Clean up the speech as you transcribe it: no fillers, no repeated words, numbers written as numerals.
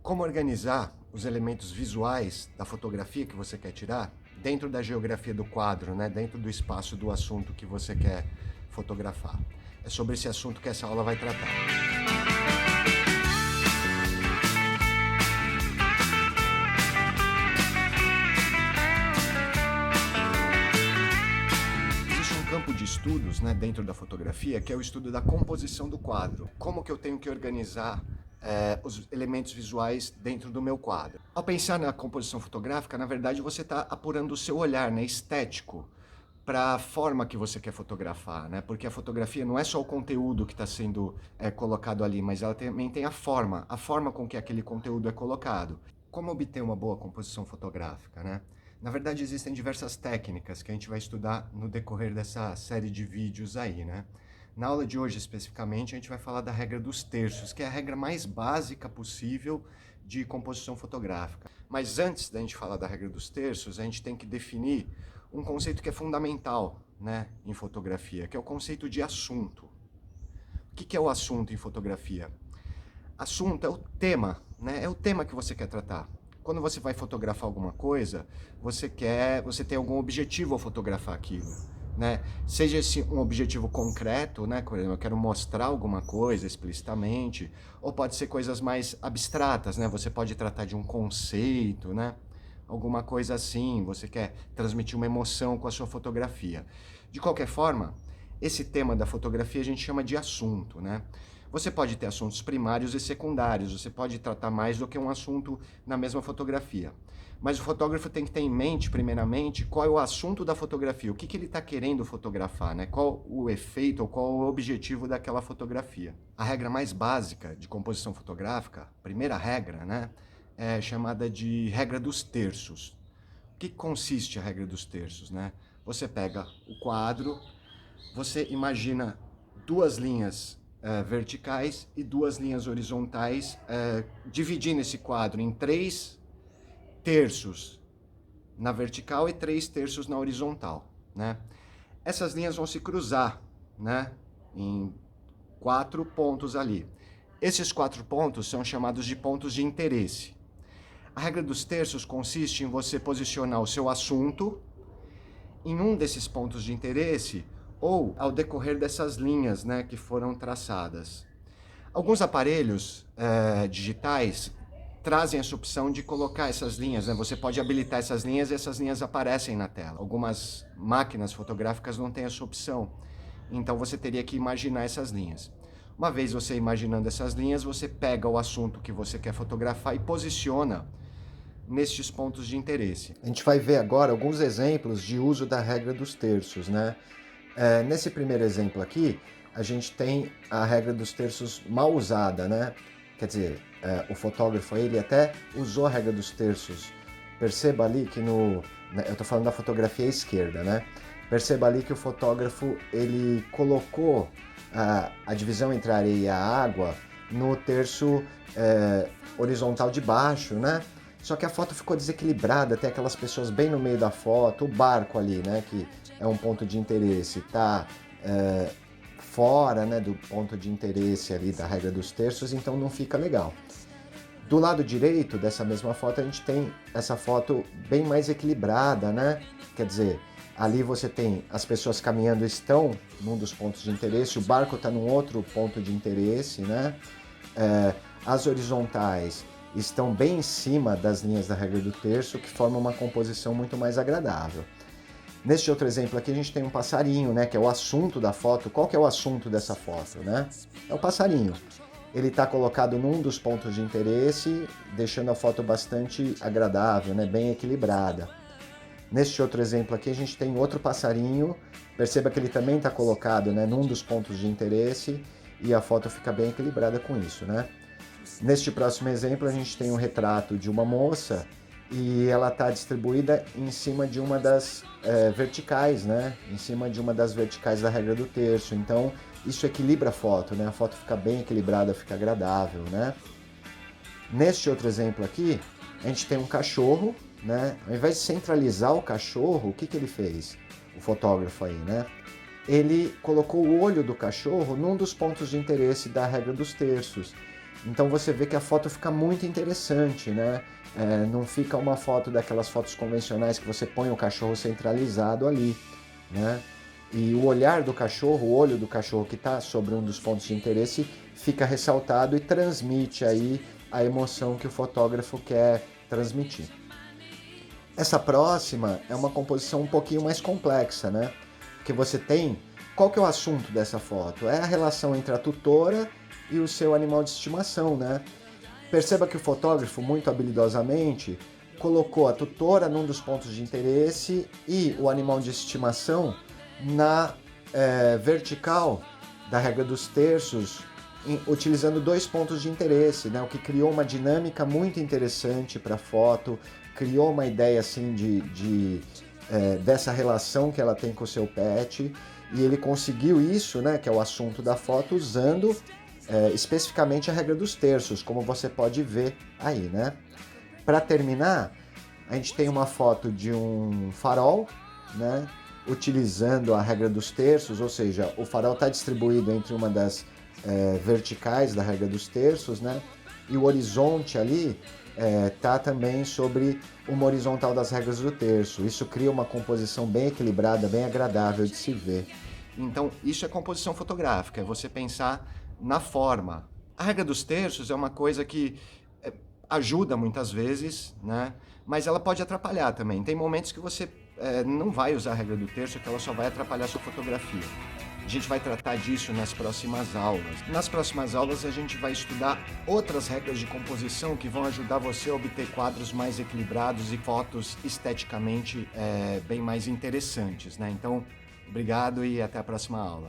Como organizar os elementos visuais da fotografia que você quer tirar dentro da geografia do quadro, né? Dentro do espaço do assunto que você quer fotografar. É sobre esse assunto que essa aula vai tratar. Existe um campo de estudos, né, dentro da fotografia, que é o estudo da composição do quadro. Como que eu tenho que organizar os elementos visuais dentro do meu quadro. Ao pensar na composição fotográfica, na verdade você está apurando o seu olhar, né, estético, para a forma que você quer fotografar, né? Porque a fotografia não é só o conteúdo que está sendo colocado ali, mas ela também tem a forma com que aquele conteúdo é colocado. Como obter uma boa composição fotográfica, né? Na verdade, existem diversas técnicas que a gente vai estudar no decorrer dessa série de vídeos aí, né? Na aula de hoje, especificamente, a gente vai falar da regra dos terços, que é a regra mais básica possível de composição fotográfica. Mas antes da gente falar da regra dos terços, a gente tem que definir um conceito que é fundamental, né, em fotografia, que é o conceito de assunto. O que é o assunto em fotografia? Assunto é o tema, né? É o tema que você quer tratar. Quando você vai fotografar alguma coisa, você tem algum objetivo ao fotografar aquilo, né? Seja esse um objetivo concreto, né? Por exemplo, eu quero mostrar alguma coisa explicitamente, ou pode ser coisas mais abstratas, né? Você pode tratar de um conceito, né? Alguma coisa assim, você quer transmitir uma emoção com a sua fotografia. De qualquer forma, esse tema da fotografia a gente chama de assunto, né? Você pode ter assuntos primários e secundários, você pode tratar mais do que um assunto na mesma fotografia. Mas o fotógrafo tem que ter em mente, primeiramente, qual é o assunto da fotografia, o que ele está querendo fotografar, né? Qual o efeito ou qual o objetivo daquela fotografia. A regra mais básica de composição fotográfica, primeira regra, né, é chamada de regra dos terços. O que consiste a regra dos terços, né? Você pega o quadro, você imagina duas linhas verticais e duas linhas horizontais, dividindo esse quadro em 3 terços na vertical e 3 terços na horizontal, né? Essas linhas vão se cruzar, né, em 4 pontos ali. Esses 4 pontos são chamados de pontos de interesse. A regra dos terços consiste em você posicionar o seu assunto em um desses pontos de interesse ou ao decorrer dessas linhas, né, que foram traçadas. Alguns aparelhos digitais trazem essa opção de colocar essas linhas, né? Você pode habilitar essas linhas e essas linhas aparecem na tela. Algumas máquinas fotográficas não têm essa opção, então você teria que imaginar essas linhas. Uma vez você imaginando essas linhas, você pega o assunto que você quer fotografar e posiciona nestes pontos de interesse. A gente vai ver agora alguns exemplos de uso da regra dos terços, né? Nesse primeiro exemplo aqui, a gente tem a regra dos terços mal usada, né? Quer dizer, o fotógrafo ele até usou a regra dos terços. Perceba ali que eu estou falando da fotografia à esquerda, né? Perceba ali que o fotógrafo ele colocou a divisão entre a areia e a água no terço horizontal de baixo, né? Só que a foto ficou desequilibrada, tem aquelas pessoas bem no meio da foto, o barco ali, né, que é um ponto de interesse, tá fora, né, do ponto de interesse ali da regra dos terços, então não fica legal. Do lado direito dessa mesma foto a gente tem essa foto bem mais equilibrada, né? Quer dizer, ali você tem as pessoas caminhando estão num dos pontos de interesse, o barco está num outro ponto de interesse, né? As horizontais estão bem em cima das linhas da regra do terço, que formam uma composição muito mais agradável. Neste outro exemplo aqui a gente tem um passarinho, né, que é o assunto da foto. Qual que é o assunto dessa foto, né? É o passarinho. Ele está colocado num dos pontos de interesse, deixando a foto bastante agradável, né, bem equilibrada. Neste outro exemplo aqui a gente tem outro passarinho. Perceba que ele também está colocado, né, num dos pontos de interesse e a foto fica bem equilibrada com isso, né? Neste próximo exemplo a gente tem um retrato de uma moça e ela está distribuída em cima de uma das verticais, né? Em cima de uma das verticais da regra do terço. Então isso equilibra a foto, né? A foto fica bem equilibrada, fica agradável, né? Neste outro exemplo aqui a gente tem um cachorro, né? Ao invés de centralizar o cachorro, o que ele fez? O fotógrafo aí, né? Ele colocou o olho do cachorro num dos pontos de interesse da regra dos terços. Então você vê que a foto fica muito interessante, né? Não fica uma foto daquelas fotos convencionais que você põe o cachorro centralizado ali, né? E o olhar do cachorro, o olho do cachorro que está sobre um dos pontos de interesse fica ressaltado e transmite aí a emoção que o fotógrafo quer transmitir. Essa próxima é uma composição um pouquinho mais complexa, né? Porque você tem... Qual que é o assunto dessa foto? É a relação entre a tutora e o seu animal de estimação, né? Perceba que o fotógrafo, muito habilidosamente, colocou a tutora num dos pontos de interesse e o animal de estimação na vertical da regra dos terços, utilizando dois pontos de interesse, né? O que criou uma dinâmica muito interessante para a foto, criou uma ideia assim dessa relação que ela tem com o seu pet, e ele conseguiu isso, né, que é o assunto da foto, usando especificamente a regra dos terços, como você pode ver aí, né? Para terminar, a gente tem uma foto de um farol, né, utilizando a regra dos terços, ou seja, o farol está distribuído entre uma das verticais da regra dos terços, né, e o horizonte ali tá também sobre uma horizontal das regras do terço. Isso cria uma composição bem equilibrada, bem agradável de se ver. Então, isso é composição fotográfica, é você pensar na forma. A regra dos terços é uma coisa que ajuda muitas vezes, né? Mas ela pode atrapalhar também. Tem momentos que você não vai usar a regra do terço, que ela só vai atrapalhar a sua fotografia. A gente vai tratar disso nas próximas aulas. Nas próximas aulas a gente vai estudar outras regras de composição que vão ajudar você a obter quadros mais equilibrados e fotos esteticamente bem mais interessantes, né? Então, obrigado e até a próxima aula.